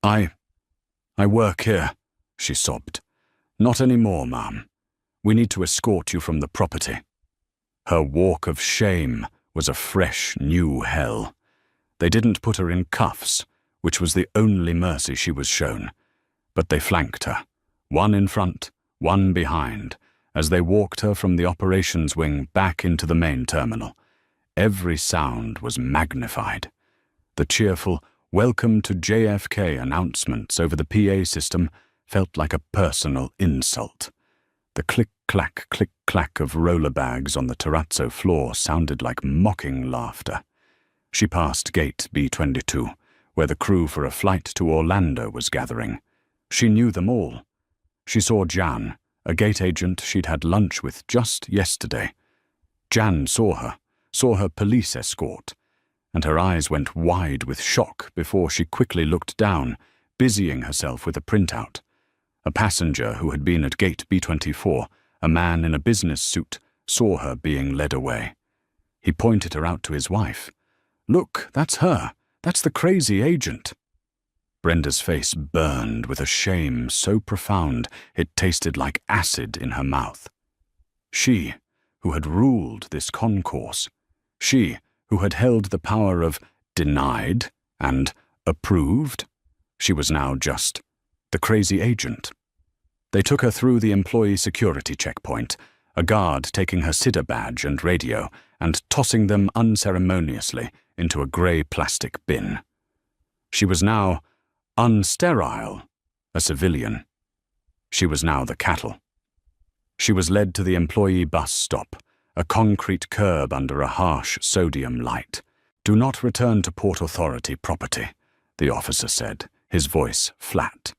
I work here, she sobbed. Not anymore, ma'am. We need to escort you from the property. Her walk of shame was a fresh, new hell. They didn't put her in cuffs, which was the only mercy she was shown, but they flanked her, one in front, one behind, as they walked her from the operations wing back into the main terminal. Every sound was magnified. The cheerful "Welcome to JFK" announcements over the PA system felt like a personal insult. The click-clack, click-clack of roller bags on the terrazzo floor sounded like mocking laughter. She passed gate B22, where the crew for a flight to Orlando was gathering. She knew them all. She saw Jan, a gate agent she'd had lunch with just yesterday. Jan saw her police escort, and her eyes went wide with shock before she quickly looked down, busying herself with a printout. A passenger who had been at gate B24, a man in a business suit, saw her being led away. He pointed her out to his wife. Look, that's her. That's the crazy agent. Brenda's face burned with a shame so profound it tasted like acid in her mouth. She, who had ruled this concourse, she, who had held the power of denied and approved, she was now just the crazy agent. They took her through the employee security checkpoint, a guard taking her SIDA badge and radio and tossing them unceremoniously into a grey plastic bin. She was now unsterile, a civilian. She was now the cattle. She was led to the employee bus stop, a concrete curb under a harsh sodium light. Do not return to Port Authority property, the officer said, his voice flat.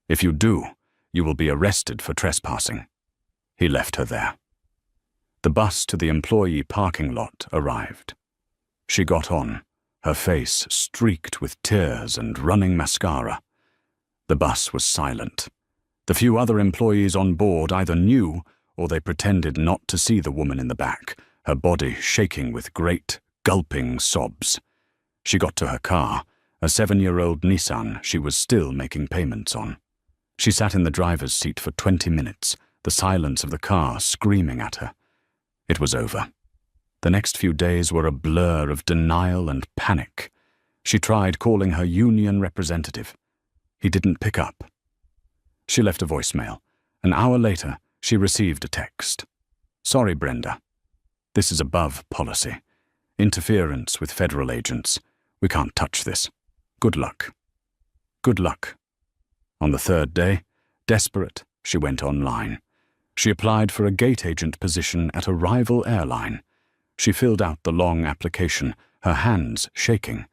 If you do, you will be arrested for trespassing. He left her there. The bus to the employee parking lot arrived. She got on, her face streaked with tears and running mascara. The bus was silent. The few other employees on board either knew or they pretended not to see the woman in the back, her body shaking with great, gulping sobs. She got to her car, A 7-year-old Nissan she was still making payments on. She sat in the driver's seat for 20 minutes, the silence of the car screaming at her. It was over. The next few days were a blur of denial and panic. She tried calling her union representative. He didn't pick up. She left a voicemail. An hour later, she received a text. "Sorry, Brenda. This is above policy. Interference with federal agents. We can't touch this. Good luck." Good luck. On the third day, desperate, she went online. She applied for a gate agent position at a rival airline. She filled out the long application, her hands shaking.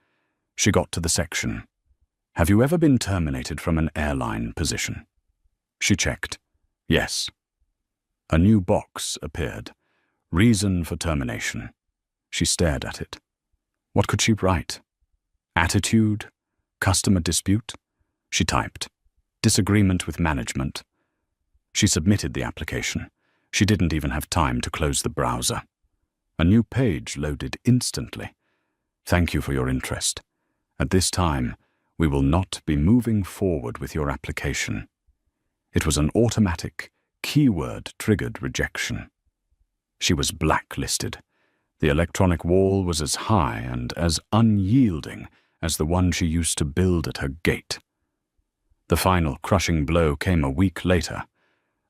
She got to the section. "Have you ever been terminated from an airline position?" She checked. Yes. A new box appeared. Reason for termination. She stared at it. What could she write? Attitude? Customer dispute? She typed. Disagreement with management. She submitted the application. She didn't even have time to close the browser. A new page loaded instantly. "Thank you for your interest. At this time, we will not be moving forward with your application." It was an automatic, keyword-triggered rejection. She was blacklisted. The electronic wall was as high and as unyielding as the one she used to build at her gate. The final crushing blow came a week later.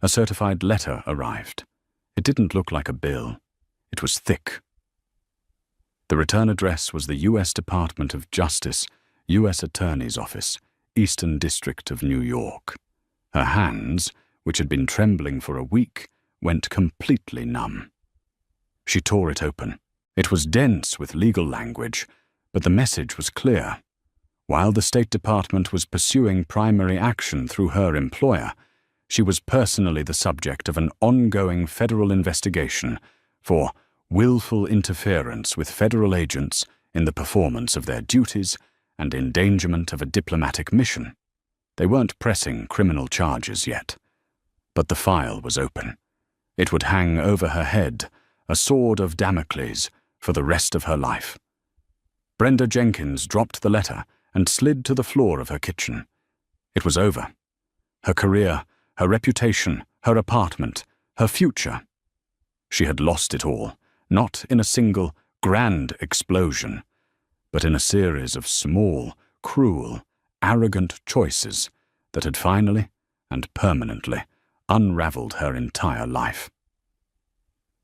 A certified letter arrived. It didn't look like a bill. It was thick. The return address was the U.S. Department of Justice, U.S. Attorney's Office, Eastern District of New York. Her hands, which had been trembling for a week, went completely numb. She tore it open. It was dense with legal language, but the message was clear. While the State Department was pursuing primary action through her employer, she was personally the subject of an ongoing federal investigation for willful interference with federal agents in the performance of their duties and endangerment of a diplomatic mission. They weren't pressing criminal charges yet, but the file was open. It would hang over her head, a sword of Damocles, for the rest of her life. Brenda Jenkins dropped the letter and slid to the floor of her kitchen. It was over. Her career, her reputation, her apartment, her future. She had lost it all, not in a single, grand explosion, but in a series of small, cruel, arrogant choices that had finally and permanently unraveled her entire life.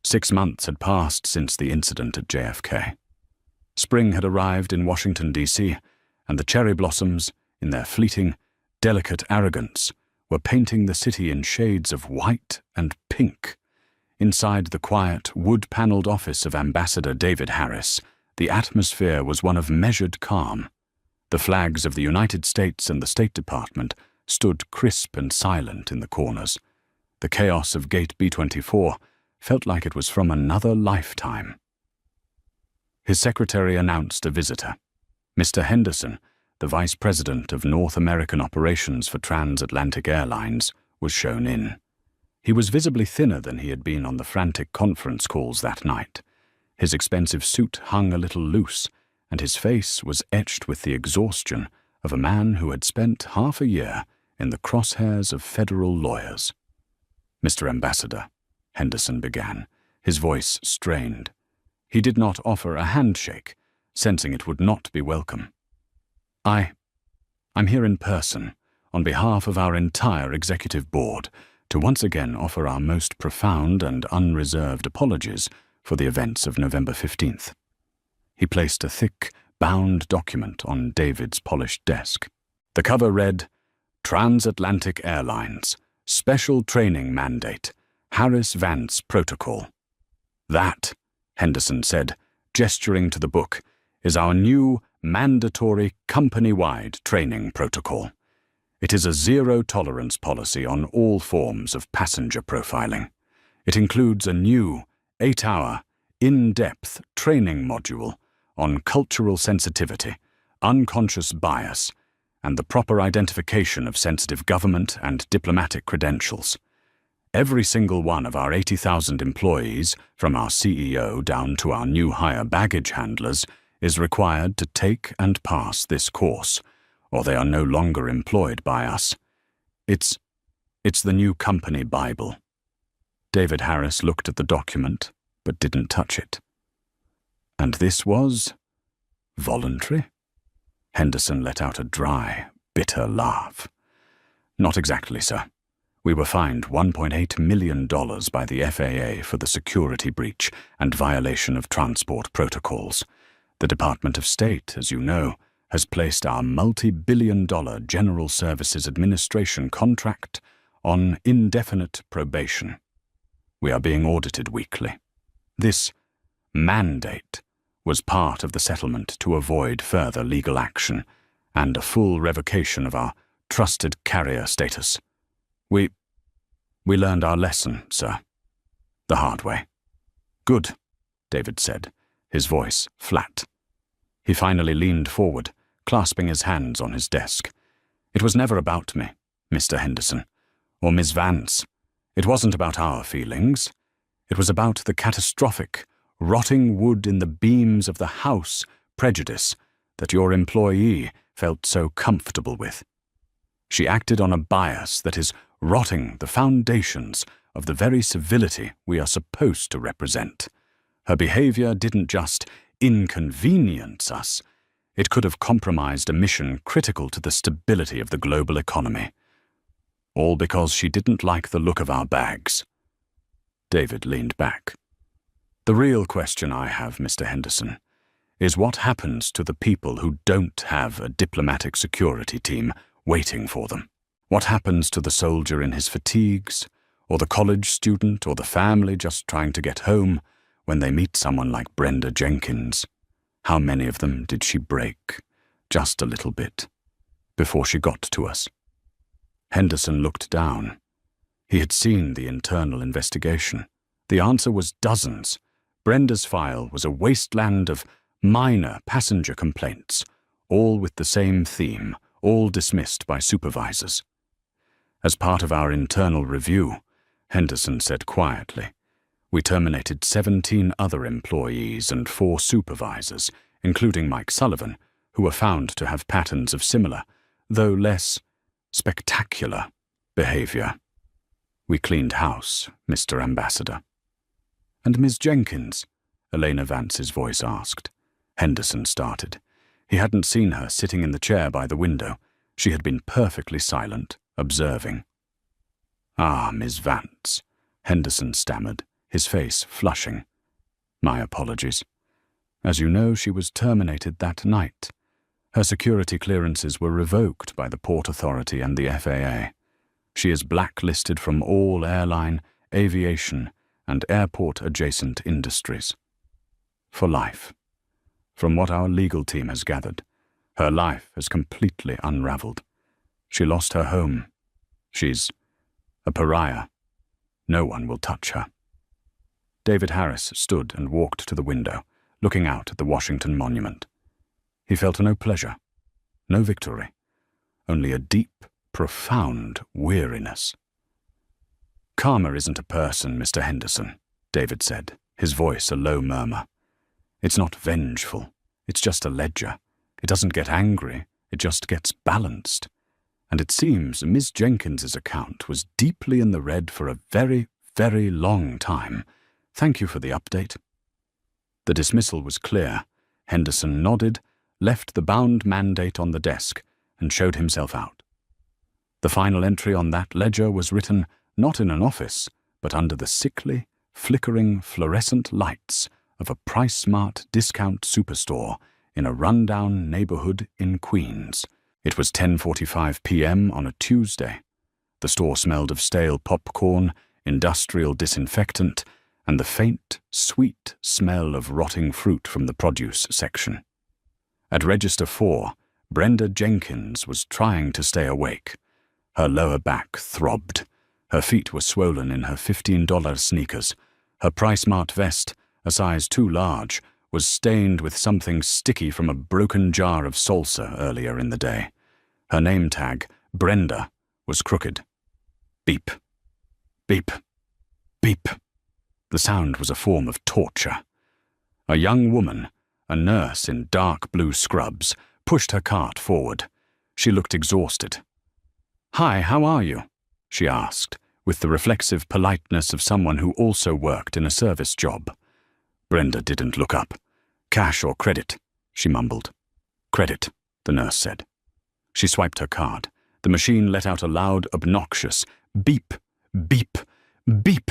6 months had passed since the incident at JFK. Spring had arrived in Washington, D.C., and the cherry blossoms, in their fleeting, delicate arrogance, were painting the city in shades of white and pink. Inside the quiet, wood-paneled office of Ambassador David Harris, the atmosphere was one of measured calm. The flags of the United States and the State Department stood crisp and silent in the corners. The chaos of Gate B-24 felt like it was from another lifetime. His secretary announced a visitor. Mr. Henderson, the Vice President of North American Operations for Transatlantic Airlines, was shown in. He was visibly thinner than he had been on the frantic conference calls that night. His expensive suit hung a little loose, and his face was etched with the exhaustion of a man who had spent half a year in the crosshairs of federal lawyers. "Mr. Ambassador," Henderson began, his voice strained. He did not offer a handshake, sensing it would not be welcome. I'm here in person, on behalf of our entire executive board, to once again offer our most profound and unreserved apologies for the events of November 15th. He placed a thick, bound document on David's polished desk. The cover read, "Transatlantic Airlines, Special Training Mandate, Harris-Vance Protocol." "That," Henderson said, gesturing to the book, "is our new mandatory company-wide training protocol. It is a zero-tolerance policy on all forms of passenger profiling. It includes a new 8-hour, in-depth training module on cultural sensitivity, unconscious bias, and the proper identification of sensitive government and diplomatic credentials. Every single one of our 80,000 employees, from our CEO down to our new hire baggage handlers, is required to take and pass this course, or they are no longer employed by us. It's the new company Bible." David Harris looked at the document, but didn't touch it. "And this was voluntary?" Henderson let out a dry, bitter laugh. "Not exactly, sir. We were fined $1.8 million by the FAA for the security breach and violation of transport protocols. The Department of State, as you know, has placed our multi-billion-dollar General Services Administration contract on indefinite probation. We are being audited weekly. This mandate was part of the settlement to avoid further legal action and a full revocation of our trusted carrier status. We learned our lesson, sir. The hard way." "Good," David said, his voice flat. He finally leaned forward, clasping his hands on his desk. "It was never about me, Mr. Henderson, or Miss Vance. It wasn't about our feelings. It was about the catastrophic, rotting wood in the beams of the house prejudice that your employee felt so comfortable with. She acted on a bias that is rotting the foundations of the very civility we are supposed to represent. Her behavior didn't just inconvenience us, it could have compromised a mission critical to the stability of the global economy. All because she didn't like the look of our bags." David leaned back. "The real question I have, Mr. Henderson, is what happens to the people who don't have a diplomatic security team waiting for them? What happens to the soldier in his fatigues, or the college student, or the family just trying to get home when they meet someone like Brenda Jenkins? How many of them did she break, just a little bit, before she got to us?" Henderson looked down. He had seen the internal investigation. The answer was dozens. Brenda's file was a wasteland of minor passenger complaints, all with the same theme, all dismissed by supervisors. "As part of our internal review," Henderson said quietly, "we terminated 17 other employees and 4 supervisors, including Mike Sullivan, who were found to have patterns of similar, though less spectacular, behavior. We cleaned house, Mr. Ambassador." "And Miss Jenkins?" Elena Vance's voice asked. Henderson started. He hadn't seen her sitting in the chair by the window. She had been perfectly silent, observing. "Ah, Miss Vance," Henderson stammered, his face flushing. "My apologies. As you know, she was terminated that night. Her security clearances were revoked by the Port Authority and the FAA. She is blacklisted from all airline, aviation, and airport-adjacent industries. For life. From what our legal team has gathered, her life has completely unraveled. She lost her home. She's a pariah. No one will touch her." David Harris stood and walked to the window, looking out at the Washington Monument. He felt no pleasure, no victory, only a deep, profound weariness. "Karma isn't a person, Mr. Henderson," David said, his voice a low murmur. "It's not vengeful. It's just a ledger. It doesn't get angry. It just gets balanced. And it seems Miss Jenkins's account was deeply in the red for a very, very long time. Thank you for the update." The dismissal was clear. Henderson nodded, left the bound mandate on the desk, and showed himself out. The final entry on that ledger was written not in an office, but under the sickly, flickering fluorescent lights of a price-smart discount superstore in a rundown neighborhood in Queens. It was 10:45 p.m. on a Tuesday. The store smelled of stale popcorn, industrial disinfectant, and the faint, sweet smell of rotting fruit from the produce section. At Register 4, Brenda Jenkins was trying to stay awake. Her lower back throbbed. Her feet were swollen in her $15 sneakers. Her PriceSmart vest, a size too large, was stained with something sticky from a broken jar of salsa earlier in the day. Her name tag, Brenda, was crooked. Beep. Beep. Beep. The sound was a form of torture. A young woman, a nurse in dark blue scrubs, pushed her cart forward. She looked exhausted. "Hi, how are you?" she asked, with the reflexive politeness of someone who also worked in a service job. Brenda didn't look up. "Cash or credit?" she mumbled. "Credit," the nurse said. She swiped her card. The machine let out a loud, obnoxious beep, beep, beep.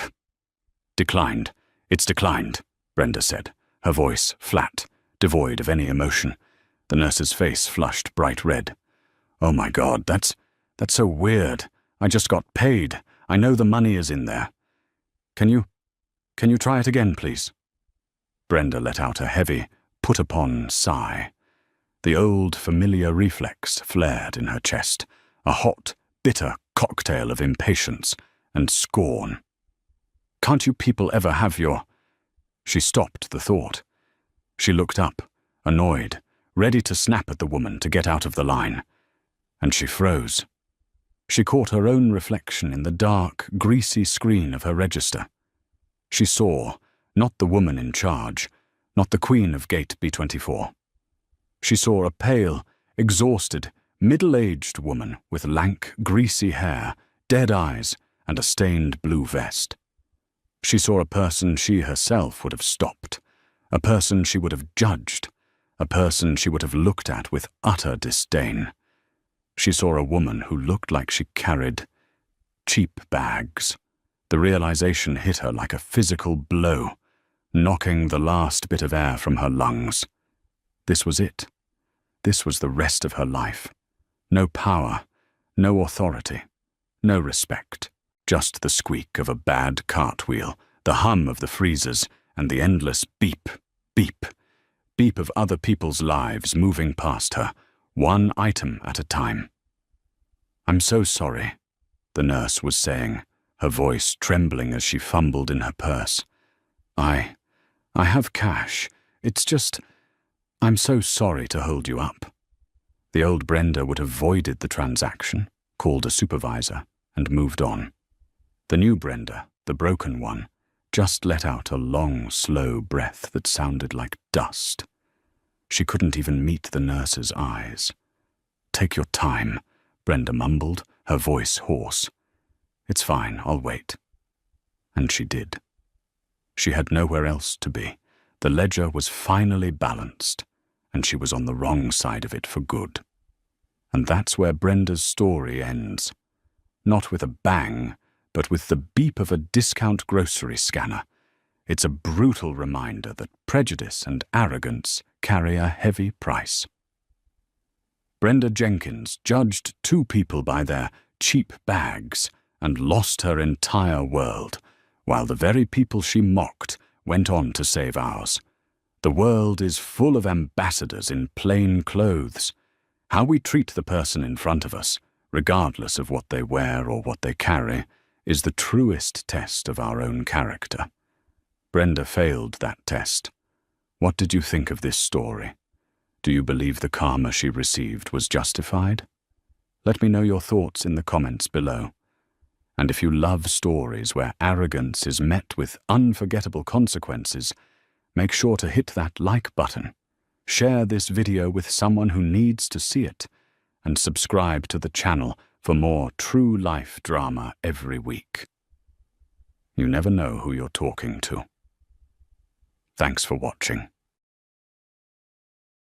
"Declined. It's declined," Brenda said, her voice flat, devoid of any emotion. The nurse's face flushed bright red. "Oh my God, that's so weird. I just got paid. I know the money is in there. Can you try it again, please?" Brenda let out a heavy, put-upon sigh. The old, familiar reflex flared in her chest, a hot, bitter cocktail of impatience and scorn. "Can't you people ever have your—" She stopped the thought. She looked up, annoyed, ready to snap at the woman to get out of the line. And she froze. She caught her own reflection in the dark, greasy screen of her register. She saw, not the woman in charge, not the queen of Gate B24. She saw a pale, exhausted, middle-aged woman with lank, greasy hair, dead eyes, and a stained blue vest. She saw a person she herself would have stopped, a person she would have judged, a person she would have looked at with utter disdain. She saw a woman who looked like she carried cheap bags. The realization hit her like a physical blow, knocking the last bit of air from her lungs. This was it. This was the rest of her life. No power, no authority, no respect. Just the squeak of a bad cartwheel, the hum of the freezers, and the endless beep, beep, beep of other people's lives moving past her, one item at a time. "I'm so sorry," the nurse was saying, her voice trembling as she fumbled in her purse. I have cash. It's just, I'm so sorry to hold you up." The old Brenda would have voided the transaction, called a supervisor, and moved on. The new Brenda, the broken one, just let out a long, slow breath that sounded like dust. She couldn't even meet the nurse's eyes. "Take your time," Brenda mumbled, her voice hoarse. "It's fine, I'll wait." And she did. She had nowhere else to be. The ledger was finally balanced, and she was on the wrong side of it for good. And that's where Brenda's story ends. Not with a bang, but with the beep of a discount grocery scanner. It's a brutal reminder that prejudice and arrogance carry a heavy price. Brenda Jenkins judged two people by their cheap bags and lost her entire world, while the very people she mocked went on to save ours. The world is full of ambassadors in plain clothes. How we treat the person in front of us, regardless of what they wear or what they carry, is the truest test of our own character. Brenda failed that test. What did you think of this story? Do you believe the karma she received was justified? Let me know your thoughts in the comments below. And if you love stories where arrogance is met with unforgettable consequences, make sure to hit that like button, share this video with someone who needs to see it, and subscribe to the channel for more true life drama every week. You never know who you're talking to. Thanks for watching.